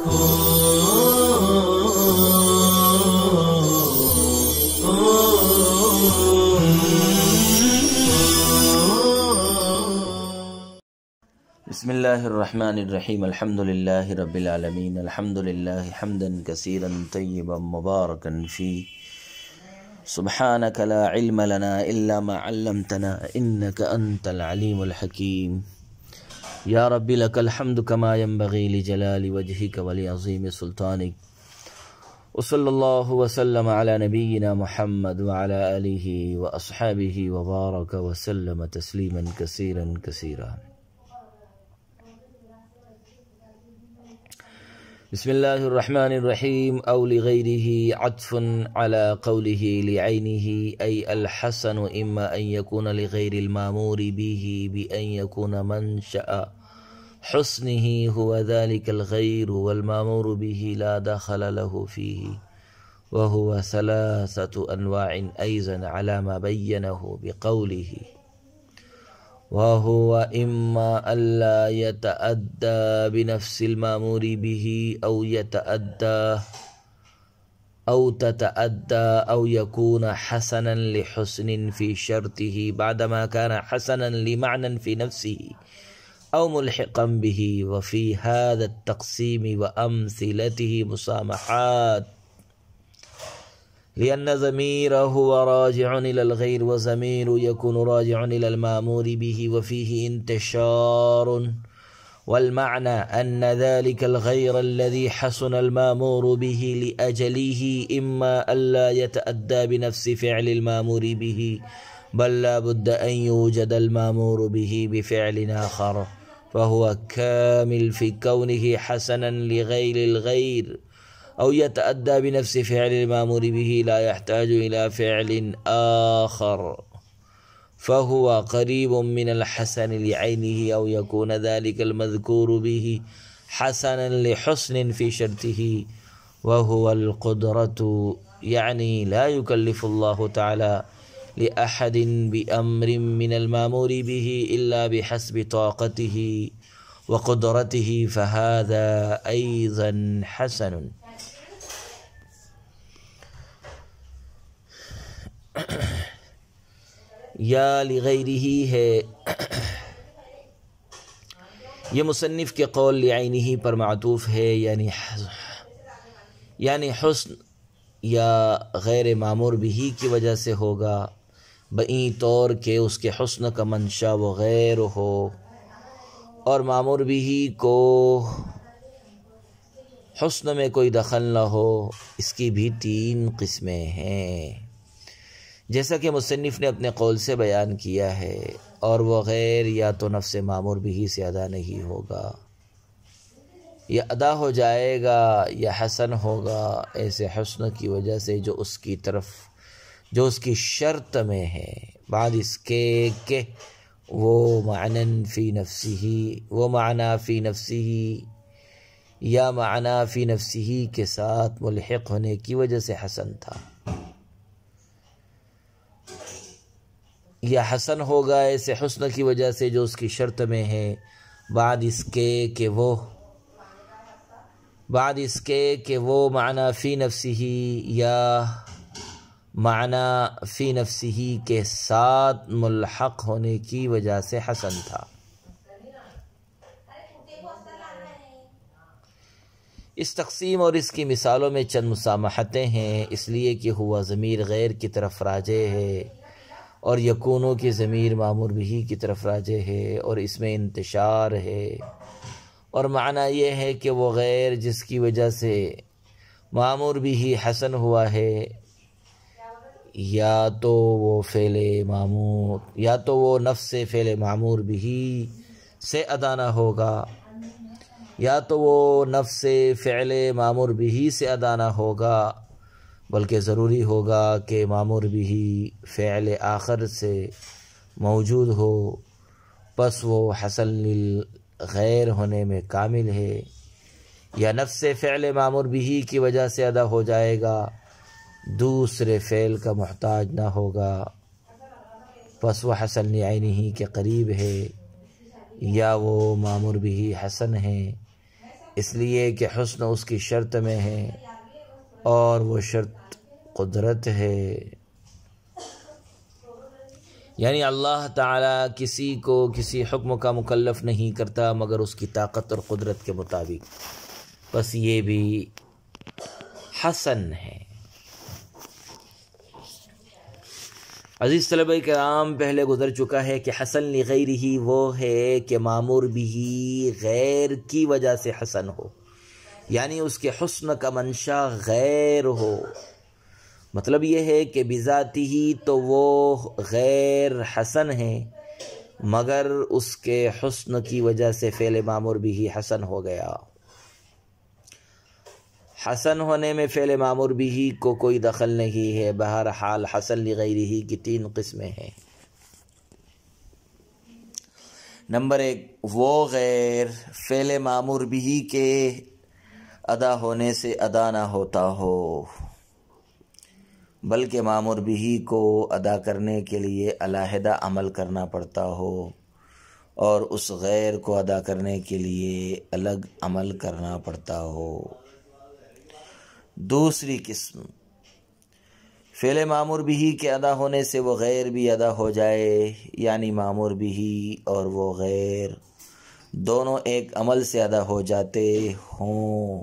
بسم اللہ الرحمن الرحیم الحمد للہ رب العالمین الحمد للہ حمدا کثیرا طیبا مبارکا فیہ سبحانک لا علم لنا الا ما علمتنا انک انت العلیم الحکیم یا رب لک الحمد کما ينبغی لجلال وجہک ولعظیم سلطانک وصلی اللہ وسلم علی نبینا محمد وعلی آلہ واصحابہ وبارک وسلم تسلیما کثیرا کثیرا. بسم اللہ الرحمن الرحیم او لغیرہ عطف على قوله لعینہ ای الحسن اما ان یکون لغیر المامور به بأن یکون منشأ حسنہ هو ذلك الغیر والمامور به لا دخل له فيه وهو ثلاثة انواع ایضا على ما بینه بقوله وهو إما ألا يتأدى بنفس المأمور به أو تتأدى أو يكون حسنا لحسن في شرطه بعدما كان حسنا لمعنى في نفسه أو ملحقا به. وفي هذا التقسيم وأمثلته مسامحات لأن ضميره هو راجع إلى الغير وضمير يكون راجع إلى المأمور به وفيه انتشار. والمعنى أن ذلك الغير الذي حسن المأمور به لأجله إما ألا يتأدى بنفس فعل المأمور به بل لا بد أن يوجد المأمور به بفعل آخر فهو كامل في كونه حسنا لغير الغير أو يتأدى بنفس فعل المأمور به لا يحتاج إلى فعل آخر فهو قريب من الحسن لعينه أو يكون ذلك المذكور به حسنا لحسن في شرطه وهو القدرة. يعني لا يكلف الله تعالى لأحد بأمر من المأمور به إلا بحسب طاقته وقدرته فهذا أيضا حسن. یا لغیرہ ہے یہ مصنف کے قول لعینہ پر معطوف ہے، یعنی حسن یا غیر معمور بھی کی وجہ سے ہوگا بئی طور کہ اس کے حسن کا منشا وہ غیر ہو، اور معمور بھی کو حسن میں کوئی دخل نہ ہو. اس کی بھی 3 قسمیں ہیں جیسا کہ مصنف نے اپنے قول سے بیان کیا ہے، اور وہ غیر یا تو نفس معمور بھی سے ادا نہیں ہوگا یا ادا ہو جائے گا یا حسن ہوگا ایسے حسن کی وجہ سے جو اس کی شرط میں ہے، بعد اس کے کہ وہ معنی فی نفسہ یا معنی فی نفسہ کے ساتھ ملحق ہونے کی وجہ سے حسن تھا، یا حسن ہوگا ایسے حسن کی وجہ سے جو اس کی شرط میں ہے، بعد اس کے کہ وہ معنی فی نفسہ یا معنی فی نفسہ کے ساتھ ملحق ہونے کی وجہ سے حسن تھا. اس تقسیم اور اس کی مثالوں میں چند مسامحتیں ہیں، اس لیے کہ ہوا ضمیر غیر کی طرف راجع ہے اور یکونوں کی ضمیر معمور بھی کی طرف راجع ہے، اور اس میں انتشار ہے، اور معنی یہ ہے کہ وہ غیر جس کی وجہ سے معمور بھی حسن ہوا ہے یا تو وہ نفس فعل معمور بھی سے ادا نہ ہوگا، یا تو وہ نفس فعل معمور بھی سے ادا نہ ہوگا، بلکہ ضروری ہوگا کہ معمور بھی فعل آخر سے موجود ہو، پس وہ حسن للغیر ہونے میں کامل ہے، یا نفس فعل معمور بھی کی وجہ سے ادا ہو جائے گا، دوسرے فعل کا محتاج نہ ہوگا، پس وہ حسن لعینہ کے قریب ہے، یا وہ معمور بھی حسن ہے، اس لیے کہ حسن اس کی شرط میں ہے اور وہ شرط قدرت ہے۔ یعنی اللہ تعالیٰ کسی کو کسی حکم کا مکلف نہیں کرتا مگر اس کی طاقت اور قدرت کے مطابق، بس یہ بھی حسن ہے۔ عزیز طلبہ کرام، پہلے گزر چکا ہے کہ حسن لغیرہ وہ ہے کہ مامور بھی غیر کی وجہ سے حسن ہو، یعنی اس کے حسن کا منشا غیر ہو۔ مطلب یہ ہے کہ بذاتہ ہی تو وہ غیر حسن ہے مگر اس کے حسن کی وجہ سے فعل مامور بھی حسن ہو گیا۔ حسن ہونے میں فعل مامور بھی کو کوئی دخل نہیں ہے۔ بہرحال حسن لغیرہ کی 3 قسمیں ہیں۔ نمبر 1، وہ غیر فعل مامور بھی کے ادا ہونے سے ادا نہ ہوتا ہو بلکہ مامور بھی کو ادا کرنے کے لیے علیحدہ عمل کرنا پڑتا ہو اور اس غیر کو ادا کرنے کے لیے الگ عمل کرنا پڑتا ہو۔ دوسری قسم، فعل مامور بھی کے ادا ہونے سے وہ غیر بھی ادا ہو جائے، یعنی مامور بھی اور وہ غیر دونوں ایک عمل سے ادا ہو جاتے ہوں،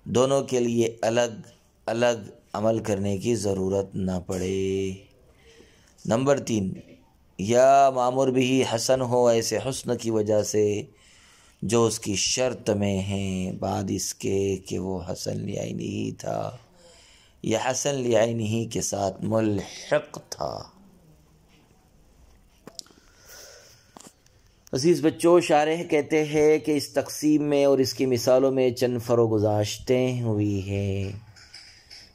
دونوں کے لیے الگ الگ عمل کرنے کی ضرورت نہ پڑے۔ نمبر 3، یا مامور بھی حسن ہو ایسے حسن کی وجہ سے جو اس کی شرط میں ہیں بعد اس کے کہ وہ حسن لعینہ ہی تھا یا حسن لعینہ ہی کے ساتھ ملحق تھا۔ عزیز بچوں، شارح کہتے ہیں کہ اس تقسیم میں اور اس کی مثالوں میں چند فروغ گزاشتیں ہوئی ہیں۔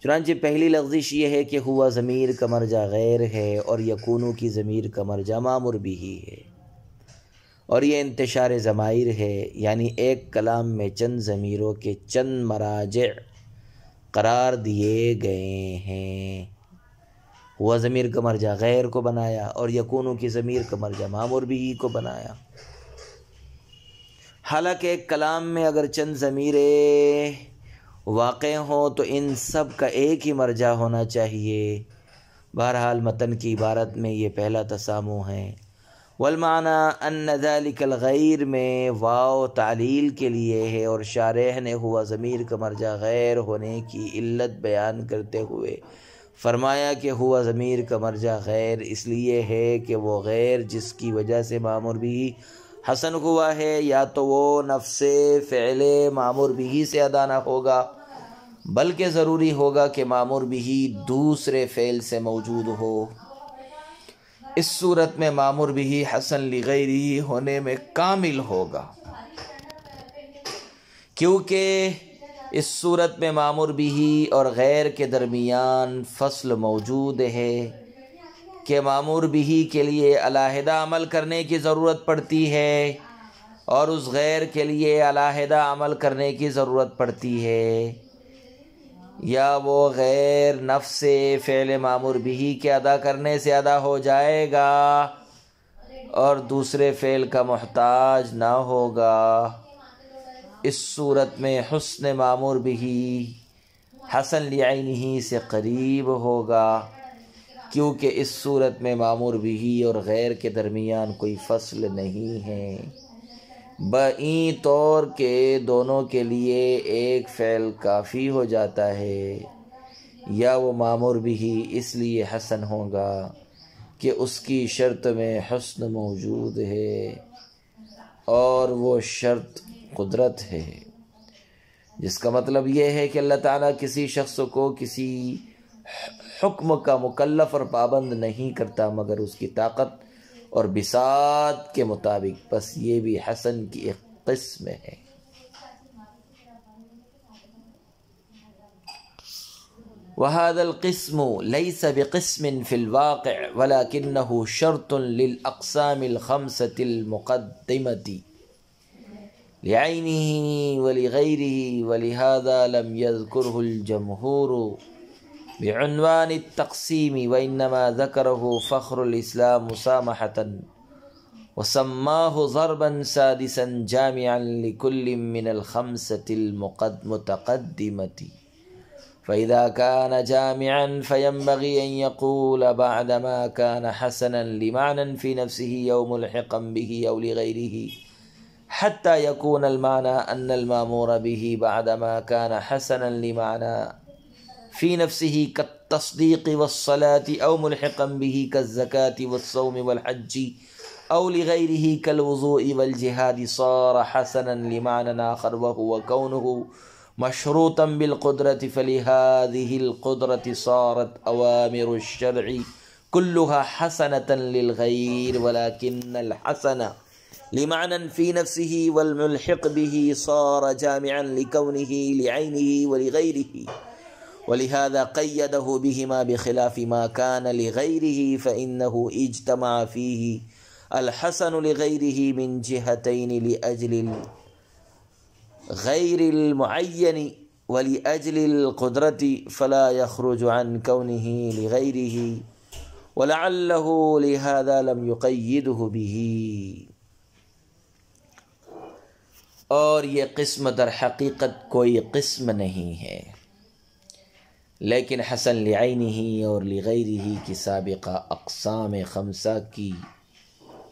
چنانچہ پہلی لغزش یہ ہے کہ ہوا ضمیر کا مرجع غیر ہے اور یکونو کی ضمیر کا مرجع مامور بھی ہے، اور یہ انتشار ضمائر ہے، یعنی ایک کلام میں چند ضمیروں کے چند مراجع قرار دیے گئے ہیں۔ ہوا ضمیر کا مرجع غیر کو بنایا اور یکونو کی ضمیر کا مرجع مامور بھی کو بنایا۔ حالانکہ ایک کلام میں اگر چند ضمیریں واقع ہوں تو ان سب کا ایک ہی مرجع ہونا چاہیے۔ بہرحال متن کی عبارت میں یہ پہلا تسامح ہے۔ والمعنی ان ذلک الغیر میں واو تعلیل کے لیے ہے، اور شارح نے ہوا ضمیر کا مرجع غیر ہونے کی علت بیان کرتے ہوئے فرمایا کہ ہوا ضمیر کا مرجع غیر اس لیے ہے کہ وہ غیر جس کی وجہ سے مامور بھی حسن ہوا ہے یا تو وہ نفس فعل مامور بھی سے ادا نہ ہوگا بلکہ ضروری ہوگا کہ مامور بھی دوسرے فعل سے موجود ہو۔ اس صورت میں مامور بھی حسن لغیرہ ہونے میں کامل ہوگا، کیونکہ اس صورت میں مامور بھی اور غیر کے درمیان فصل موجود ہے کہ مامور بھی کے لیے علیحدہ عمل کرنے کی ضرورت پڑتی ہے اور اس غیر کے لیے علیحدہ عمل کرنے کی ضرورت پڑتی ہے، یا وہ غیر نفس فعل مامور بھی کے ادا کرنے سے ادا ہو جائے گا اور دوسرے فعل کا محتاج نہ ہوگا۔ اس صورت میں حسن مامور بھی حسن لعینہ سے قریب ہوگا، کیونکہ اس صورت میں مامور بھی اور غیر کے درمیان کوئی فصل نہیں ہے، بائیں طور کے دونوں کے لیے ایک فعل کافی ہو جاتا ہے۔ یا وہ مامور بھی اس لیے حسن ہوگا کہ اس کی شرط میں حسن موجود ہے اور وہ شرط قدرت ہے، جس کا مطلب یہ ہے کہ اللہ تعالیٰ کسی شخص کو کسی حکم کا مکلف اور پابند نہیں کرتا مگر اس کی طاقت اور بساط کے مطابق، بس یہ بھی حسن کی ایک قسم ہے۔ وهذا القسم ليس بقسم في الواقع ولكنه شرط للأقسام الخمسة المقدمة لعينه ولغيره، ولهذا لم يذكره الجمهور بعنوان التقسيم وإنما ذكره فخر الإسلام مسامحة وسماه ضربا سادسا جامعا لكل من الخمسة المتقدمة، فإذا كان جامعا فينبغي أن يقول بعدما كان حسنا لمعنى في نفسه أو ملحقا به أو لغيره، حتى يكون المعنى أن المأمور به بعدما كان حسنا لمعنى في نفسه كالتصديق والصلاة، أو ملحقا به كالزكاة والصوم والحج، أو لغيره كالوضوء والجهاد، صار حسنا لمعنى آخر وهو كونه مشروطا بالقدرة، فلهذه القدرة صارت أوامر الشرع كلها حسنة للغير، ولكن الحسن لمعنى في نفسه والملحق به صار جامعا لكونه لعينه ولغيره، ولهذا قيده بهما بخلاف ما كان لغيره، فإنه اجتمع فيه الحسن لغيره من جهتين، لأجل غير المعين ولأجل القدرة، فلا يخرج عن كونه لغيره، ولعله لهذا لم يقيده به۔ اور یہ قسم در حقیقت کوئی قسم نہیں ہے، لیکن حسن لعینہ اور لغیرہ کی سابقہ اقسام خمسہ کی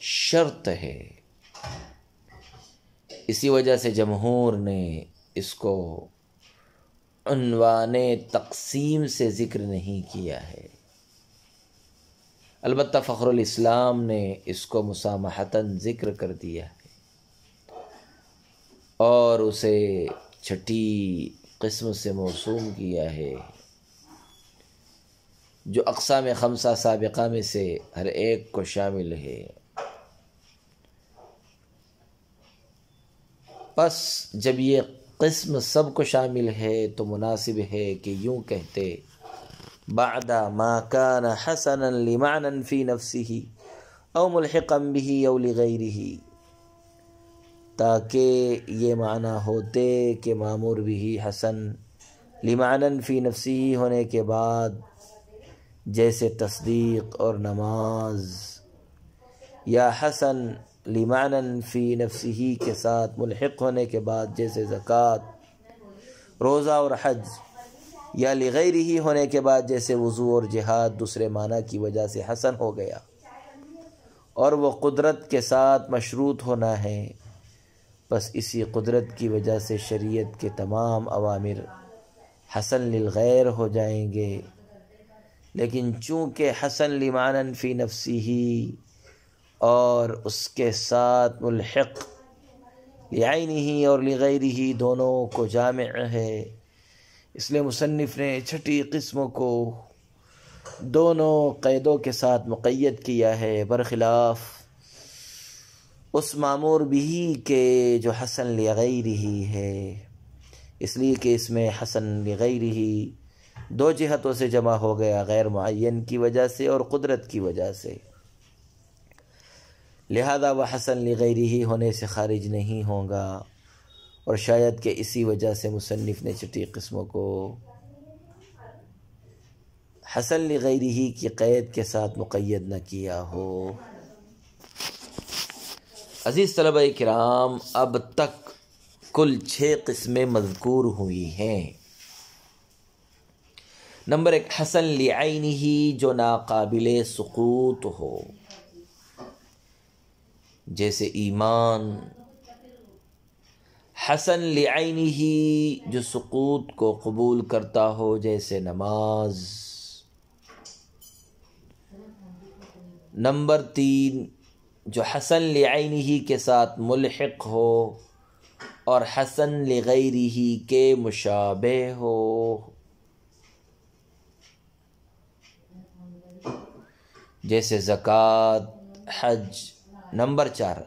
شرط ہے۔ اسی وجہ سے جمہور نے اس کو عنوان تقسیم سے ذکر نہیں کیا ہے، البتہ فخر الاسلام نے اس کو مسامحتاً ذکر کر دیا ہے اور اسے چھٹی قسم سے موسوم کیا ہے، جو اقسام خمسہ سابقہ میں سے ہر ایک کو شامل ہے۔ پس جب یہ قسم سب کو شامل ہے تو مناسب ہے کہ یوں کہتے بعد ما کان حسنا لمعنى فی نفسه او ملحقا به او لغیرہ، تاکہ یہ معنی ہوتے کہ مامور بھی حسن لمعنى فی نفسه ہونے کے بعد جیسے تصدیق اور نماز، یا حسن لمعنى فی نفسه کے ساتھ ملحق ہونے کے بعد جیسے زکوٰۃ، روزہ اور حج، یا لغیرہ ہونے کے بعد جیسے وضو اور جہاد دوسرے معنی کی وجہ سے حسن ہو گیا، اور وہ قدرت کے ساتھ مشروط ہونا ہے، بس اسی قدرت کی وجہ سے شریعت کے تمام اوامر حسن للغیر ہو جائیں گے۔ لیکن چونکہ حسن لمعنى فی نفسہ اور اس کے ساتھ ملحق لعینہ اور لغیرہ دونوں کو جامع ہے، اس لیے مصنف نے چھٹی قسموں کو دونوں قیدوں کے ساتھ مقید کیا ہے، برخلاف اس مامور بھی کے جو حسن لغیرہ ہے، اس لیے کہ اس میں حسن لغیرہ دو جہتوں سے جمع ہو گیا، غیر معین کی وجہ سے اور قدرت کی وجہ سے، لہذا وہ حسن لغیرہ ہونے سے خارج نہیں ہوگا، اور شاید کہ اسی وجہ سے مصنف نے چھٹی قسموں کو حسن لغیرہ کی قید کے ساتھ مقید نہ کیا ہو۔ عزیز طلبہ کرام، اب تک کل 6 قسمیں مذکور ہوئی ہیں۔ نمبر 1، حسن لعینہ جو ناقابل سقوط ہو، جیسے ایمان، حسن لعینہ جو سقوط کو قبول کرتا ہو، جیسے نماز۔ نمبر 3، جو حسن لعینہ کے ساتھ ملحق ہو اور حسن لغیرہ کے مشابہ ہو، جیسے زکوٰۃ، حج۔ نمبر 4،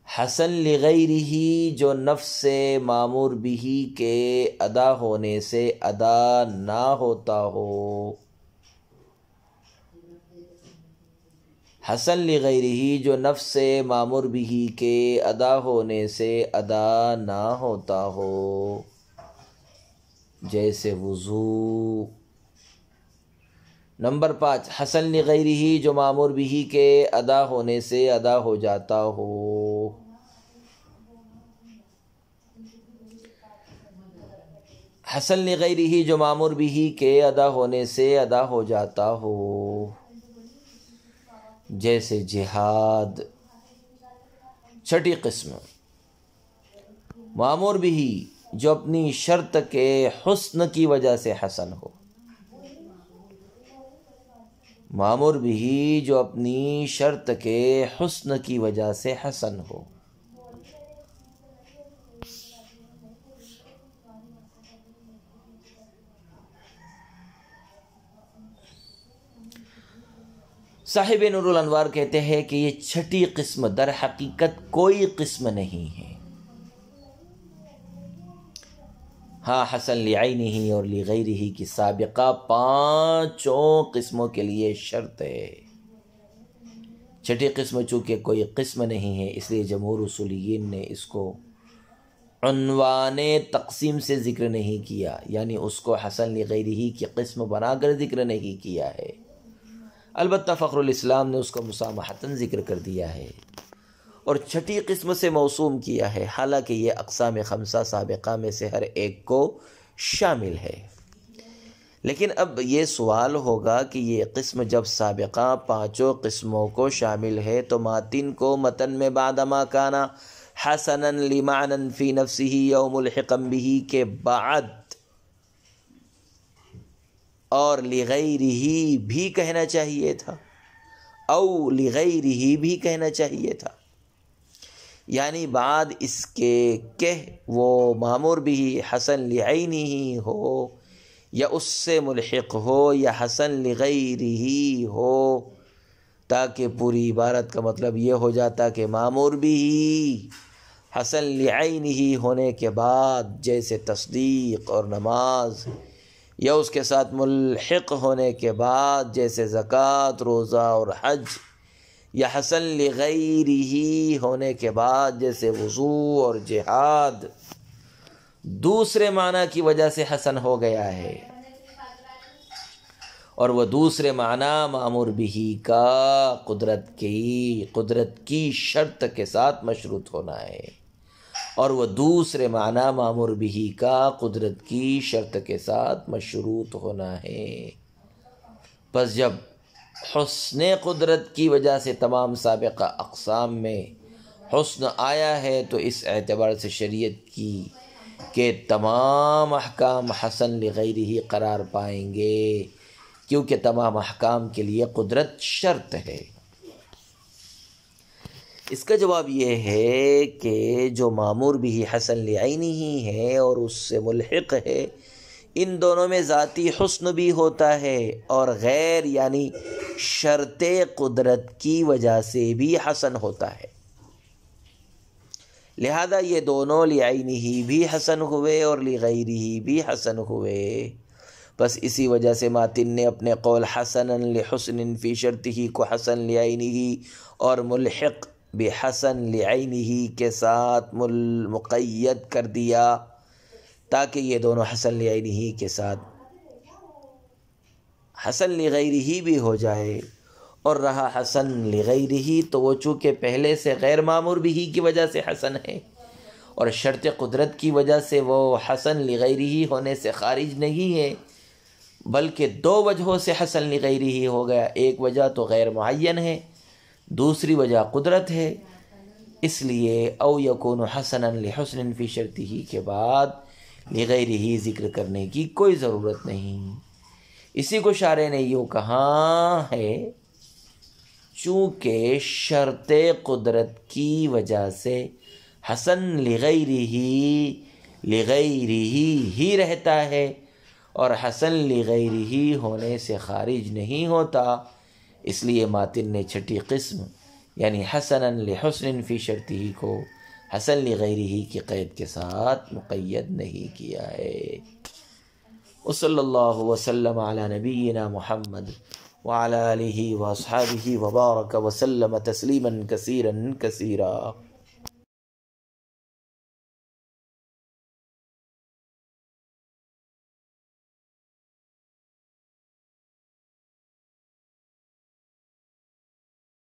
حسن لغیرہ جو نفس سے مامور بھی کے ادا ہونے سے ادا نہ ہوتا ہو، حسن لغیرہ جو نفس سے مامور بھی کے ادا ہونے سے ادا نہ ہوتا ہو، جیسے وضو۔ نمبر 5 حسن لغیرہ جو مامور بھی کے ادا ہونے سے ادا ہو جاتا ہو. حسن لغیرہ جو مامور بھی کے ادا ہونے سے ادا ہو جاتا ہو، جیسے جہاد. چھٹی قسم مامور بھی جو اپنی شرط کے حسن کی وجہ سے حسن ہو. مامور بھی جو اپنی شرط کے حسن کی وجہ سے حسن ہو. صاحب نور الانوار کہتے ہیں کہ یہ چھٹی قسم در حقیقت کوئی قسم نہیں ہے. ہاں حسن لعینہ اور لغیرہ کی سابقہ 5 قسموں کے لیے شرط ہے. چھٹی قسم چونکہ کوئی قسم نہیں ہے، اس لیے جمہور اصولیین نے اس کو عنوان تقسیم سے ذکر نہیں کیا، یعنی اس کو حسن لغیرہ کی قسم بنا کر ذکر نہیں کیا ہے. البتہ فخر الاسلام نے اس کو مسامحتاً ذکر کر دیا ہے اور چھٹی قسم سے موسوم کیا ہے، حالانکہ یہ اقسام 5 سابقہ میں سے ہر ایک کو شامل ہے. لیکن اب یہ سوال ہوگا کہ یہ قسم جب سابقہ 5 قسموں کو شامل ہے تو ماتن کو متن میں بعدما کانا حسنا لمعنى فی نفسہ او ملحقا بہ کے بعد اور لغیرہ بھی کہنا چاہیے تھا، او لغیرہ بھی کہنا چاہیے تھا. یعنی بعد اس کے کہ وہ مامور بھی حسن لعینہ ہو یا اس سے ملحق ہو یا حسن لغیرہ ہو، تاکہ پوری عبارت کا مطلب یہ ہو جاتا کہ مامور بھی حسن لعینہ ہونے کے بعد جیسے تصدیق اور نماز، یا اس کے ساتھ ملحق ہونے کے بعد جیسے زکوٰۃ، روزہ اور حج، یا حسن لغیرہ ہونے کے بعد جیسے وضو اور جہاد دوسرے معنی کی وجہ سے حسن ہو گیا ہے. اور وہ دوسرے معنی مامور بھی کا قدرت کی شرط کے ساتھ مشروط ہونا ہے، اور وہ دوسرے معنی مامور بھی کا قدرت کی شرط کے ساتھ مشروط ہونا ہے. پس جب حسن قدرت کی وجہ سے تمام سابقہ اقسام میں حسن آیا ہے تو اس اعتبار سے شریعت کی کہ تمام احکام حسن لغیرہ قرار پائیں گے، کیونکہ تمام احکام کے لیے قدرت شرط ہے. اس کا جواب یہ ہے کہ جو مامور بھی حسن لعینہ ہے اور اس سے ملحق ہے، ان دونوں میں ذاتی حسن بھی ہوتا ہے اور غیر یعنی شرط قدرت کی وجہ سے بھی حسن ہوتا ہے. لہذا یہ دونوں لعینہ بھی حسن ہوئے اور لغیرہ بھی حسن ہوئے. بس اسی وجہ سے ماتن نے اپنے قول حسنا لحسن فی شرطہ کو حسن لعینہ اور ملحق بحسن لعینہ کے ساتھ مقید کر دیا، تاکہ یہ دونوں حسن لعینہ کے ساتھ حسن لغیرہ بھی ہو جائے. اور رہا حسن لغیرہ تو وہ چونکہ پہلے سے غیر مامور بھی کی وجہ سے حسن ہے اور شرط قدرت کی وجہ سے وہ حسن لغیرہ ہونے سے خارج نہیں ہے، بلکہ 2 وجہوں سے حسن لغیرہ ہو گیا. ایک وجہ تو غیر معین ہے، دوسری وجہ قدرت ہے. اس لیے او یکون حسنا لحسن فی شرطہ کے بعد لغیرہ ذکر کرنے کی کوئی ضرورت نہیں. اسی کو شارح نے یوں کہا ہے چونکہ شرط قدرت کی وجہ سے حسن لغیرہ ہی رہتا ہے اور حسن لغیرہ ہونے سے خارج نہیں ہوتا. اس لیے ماتن نے چھٹی قسم یعنی حسنا لحسن فی شرطہ کو حسن لغیرہ کی قید کے ساتھ مقید نہیں کیا ہے. وصلی اللہ وسلم علی نبینا محمد وعلی آلہ واصحابہ وبارک وسلم تسلیما کثیرا کثیرا.